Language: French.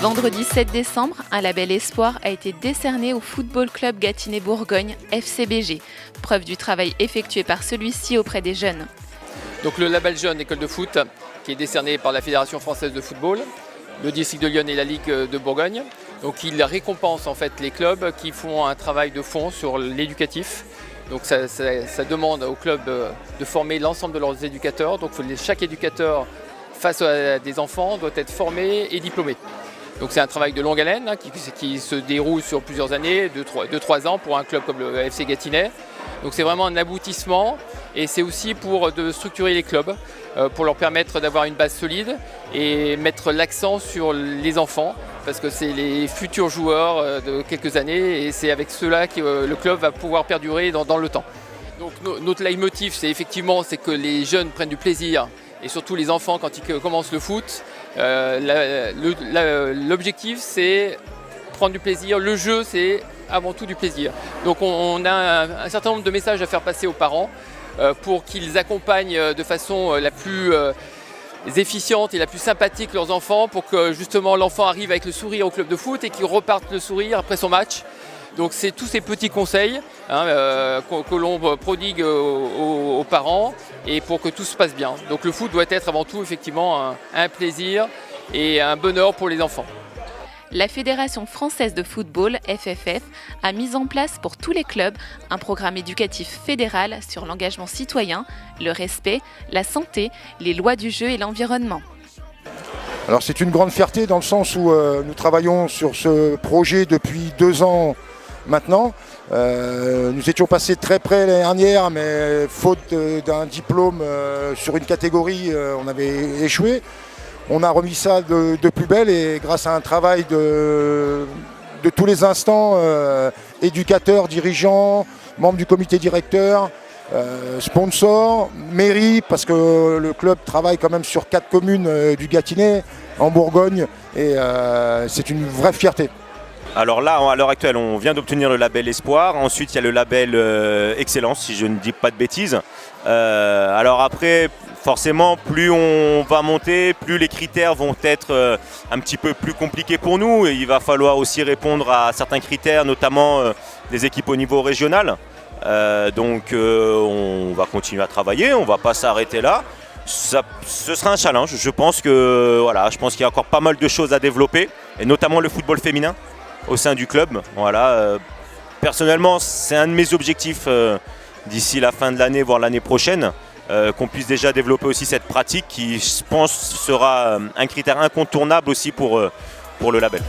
Vendredi 7 décembre, un label Espoir a été décerné au Football Club Gâtinais-Bourgogne, FCBG, preuve du travail effectué par celui-ci auprès des jeunes. Donc le label Jeune École de foot, qui est décerné par la Fédération française de football, le district de Lyon et la Ligue de Bourgogne. Donc il récompense en fait les clubs qui font un travail de fond sur l'éducatif. Donc ça demande aux clubs de former l'ensemble de leurs éducateurs. Donc chaque éducateur face à des enfants doit être formé et diplômé. Donc c'est un travail de longue haleine qui se déroule sur plusieurs années, 2-3 ans pour un club comme le FC Gâtinais. Donc c'est vraiment un aboutissement et c'est aussi pour de structurer les clubs, pour leur permettre d'avoir une base solide et mettre l'accent sur les enfants parce que c'est les futurs joueurs de quelques années et c'est avec cela que le club va pouvoir perdurer dans le temps. Donc notre leitmotiv c'est que les jeunes prennent du plaisir et surtout les enfants quand ils commencent le foot. L'objectif c'est prendre du plaisir, le jeu c'est avant tout du plaisir. Donc on a un certain nombre de messages à faire passer aux parents pour qu'ils accompagnent de façon la plus efficiente et la plus sympathique leurs enfants pour que justement l'enfant arrive avec le sourire au club de foot et qu'il reparte le sourire après son match. Donc c'est tous ces petits conseils que l'on prodigue aux parents et pour que tout se passe bien. Donc le foot doit être avant tout effectivement un plaisir et un bonheur pour les enfants. La Fédération française de football, FFF, a mis en place pour tous les clubs un programme éducatif fédéral sur l'engagement citoyen, le respect, la santé, les lois du jeu et l'environnement. Alors c'est une grande fierté dans le sens où nous travaillons sur ce projet depuis 2 ans maintenant. Nous étions passés très près l'année dernière, mais faute d'un diplôme sur une catégorie, on avait échoué. On a remis ça de plus belle et grâce à un travail de tous les instants, éducateurs, dirigeants, membres du comité directeur, sponsors, mairie, parce que le club travaille quand même sur 4 communes du Gâtinais, en Bourgogne, et c'est une vraie fierté. Alors là, à l'heure actuelle, on vient d'obtenir le label Espoir. Ensuite, il y a le label Excellence, si je ne dis pas de bêtises. Alors après, forcément, plus on va monter, plus les critères vont être un petit peu plus compliqués pour nous. Et il va falloir aussi répondre à certains critères, notamment des équipes au niveau régional. Donc on va continuer à travailler, on ne va pas s'arrêter là. Ce sera un challenge. Je pense qu'il y a encore pas mal de choses à développer, et notamment le football féminin au sein du club. Personnellement, c'est un de mes objectifs d'ici la fin de l'année, voire l'année prochaine, qu'on puisse déjà développer aussi cette pratique qui, je pense, sera un critère incontournable aussi pour le label.